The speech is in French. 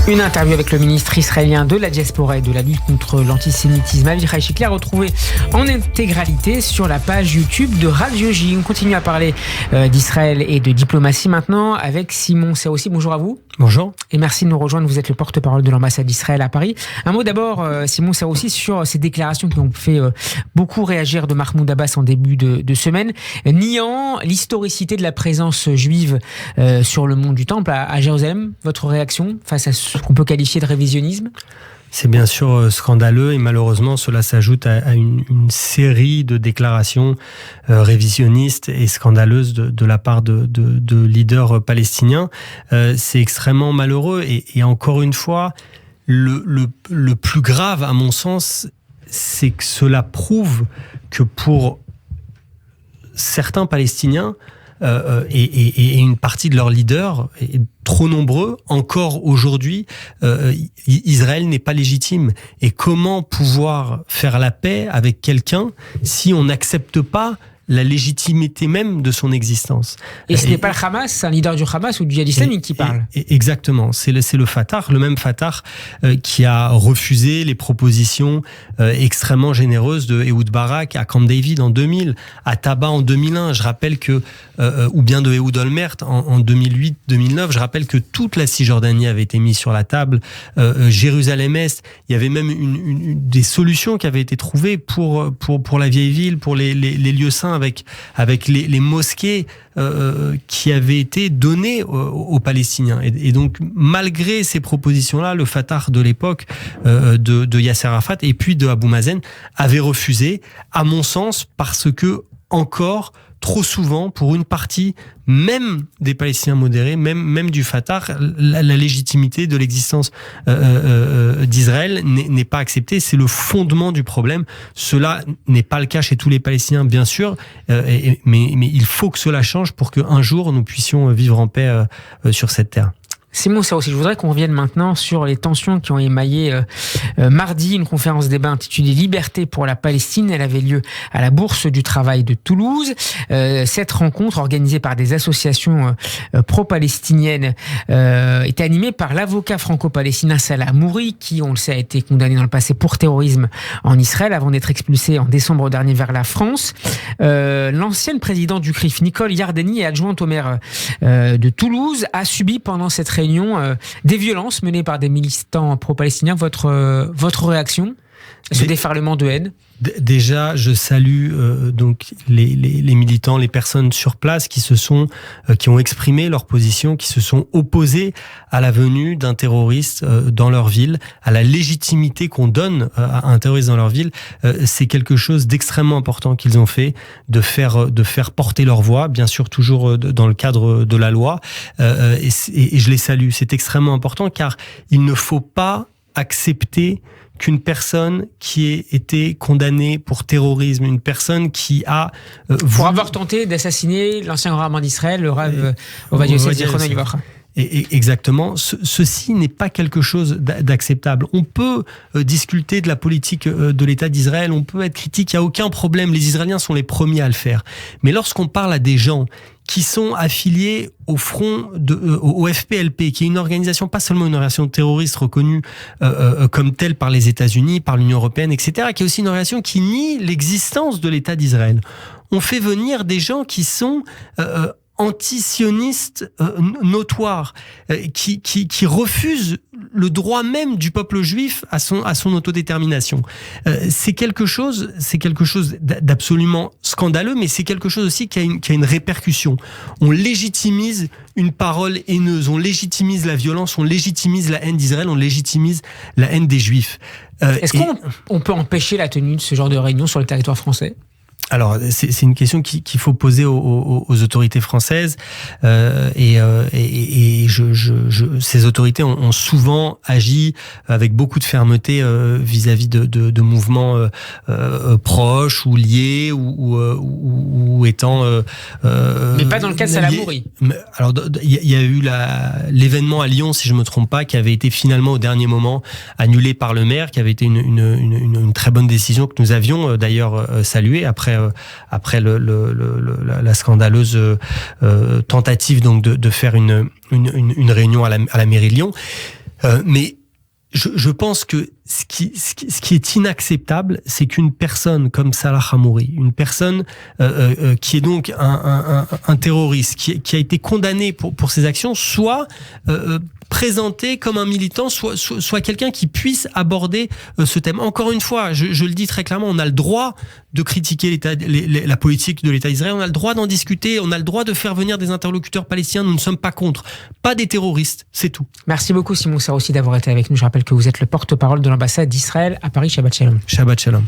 Une interview avec le ministre israélien de la diaspora et de la lutte contre l'antisémitisme, Avichai Shikler, retrouvée en intégralité sur la page YouTube de Radio J. On continue à parler d'Israël et de diplomatie maintenant avec Simon Serroussi. Bonjour à vous. Bonjour. Et merci de nous rejoindre. Vous êtes le porte-parole de l'ambassade d'Israël à Paris. Un mot d'abord, Simon Serroussi, sur ces déclarations qui ont fait beaucoup réagir de Mahmoud Abbas en début de semaine, niant l'historicité de la présence juive sur le mont du Temple à Jérusalem. Votre réaction face à ce qu'on peut qualifier de révisionnisme? C'est bien sûr scandaleux et malheureusement cela s'ajoute à une série de déclarations révisionnistes et scandaleuses de la part de leaders palestiniens. C'est extrêmement malheureux et encore une fois, le plus grave à mon sens, c'est que cela prouve que pour certains Palestiniens, et une partie de leurs leaders, trop nombreux, encore aujourd'hui, Israël n'est pas légitime. Et comment pouvoir faire la paix avec quelqu'un si on n'accepte pas la légitimité même de son existence? Et ce n'est pas le Hamas, un leader du Hamas ou du djihad islamique qui parle. Exactement, c'est le Fatah, le même Fatah qui a refusé les propositions extrêmement généreuses de Ehud Barak à Camp David en 2000, à Taba en 2001. Je rappelle que, ou bien de Ehud Olmert en 2008-2009, je rappelle que toute la Cisjordanie avait été mise sur la table, Jérusalem-Est, il y avait même des solutions qui avaient été trouvées pour la vieille ville, pour les lieux saints, avec les mosquées qui avaient été données aux Palestiniens. Et donc, malgré ces propositions-là, le Fatah de l'époque de Yasser Arafat et puis de Abou Mazen avait refusé, à mon sens, parce que, encore trop souvent, pour une partie, même des Palestiniens modérés, même du Fatah, la légitimité de l'existence d'Israël n'est pas acceptée. C'est le fondement du problème. Cela n'est pas le cas chez tous les Palestiniens, bien sûr, mais il faut que cela change pour qu'un jour, nous puissions vivre en paix sur cette terre. Simon Serroussi, je voudrais qu'on revienne maintenant sur les tensions qui ont émaillé mardi une conférence débat intitulée Liberté pour la Palestine. Elle avait lieu à la Bourse du Travail de Toulouse. Cette rencontre, organisée par des associations pro-palestiniennes, était animée par l'avocat franco-palestinien Salah Hamouri, qui, on le sait, a été condamné dans le passé pour terrorisme en Israël avant d'être expulsé en décembre dernier vers la France. L'ancienne présidente du CRIF, Nicole Yardeni, et adjointe au maire de Toulouse, a subi pendant cette réunion des violences menées par des militants pro-palestiniens. Votre réaction à ce déferlement de haine? Déjà, je salue donc les militants, les personnes sur place qui ont exprimé leur position, qui se sont opposés à la venue d'un terroriste dans leur ville, à la légitimité qu'on donne à un terroriste dans leur ville. C'est quelque chose d'extrêmement important qu'ils ont fait, de faire porter leur voix, bien sûr toujours dans le cadre de la loi, et je les salue. C'est extrêmement important car il ne faut pas accepter qu'une personne qui ait été condamnée pour terrorisme, une personne qui a... pour avoir tenté d'assassiner l'ancien grand rabbin d'Israël, le Rav Ovadia Yosef Zichrono Livracha. Exactement. Ceci n'est pas quelque chose d'acceptable. On peut discuter de la politique de l'État d'Israël, on peut être critique, il n'y a aucun problème. Les Israéliens sont les premiers à le faire. Mais lorsqu'on parle à des gens qui sont affiliés au front au FPLP, qui est une organisation, pas seulement une organisation terroriste reconnue comme telle par les États-Unis, par l'Union européenne, etc., qui est aussi une organisation qui nie l'existence de l'État d'Israël. On fait venir des gens qui sont antisionistes notoires, qui refusent le droit même du peuple juif à son autodétermination. C'est quelque chose d'absolument scandaleux, mais c'est quelque chose aussi qui a une répercussion. On légitimise une parole haineuse, on légitimise la violence, on légitimise la haine d'Israël, on légitimise la haine des Juifs. Est-ce qu'on peut empêcher la tenue de ce genre de réunion sur le territoire français ? Alors, c'est une question qu'il faut poser aux autorités françaises, et ces autorités ont souvent agi avec beaucoup de fermeté vis-à-vis de mouvements proches ou liés ou étant. Mais pas dans le cas de Salah Hamouri. Alors, il y a eu l'événement à Lyon, si je me trompe pas, qui avait été finalement au dernier moment annulé par le maire, qui avait été une très bonne décision que nous avions d'ailleurs saluée après la scandaleuse tentative donc de faire une réunion à la mairie de Lyon. Mais je pense que ce qui est inacceptable, c'est qu'une personne comme Salah Hamouri, une personne qui est donc un terroriste, qui a été condamné pour ses actions, soit présenté comme un militant, soit quelqu'un qui puisse aborder ce thème. Encore une fois, je le dis très clairement, on a le droit de critiquer la politique de l'État israélien, on a le droit d'en discuter, on a le droit de faire venir des interlocuteurs palestiniens, nous ne sommes pas contre. Pas des terroristes, c'est tout. Merci beaucoup Simon Serroussi d'avoir été avec nous. Je rappelle que vous êtes le porte-parole de l'ambassade d'Israël à Paris. Shabbat Shalom. Shabbat Shalom.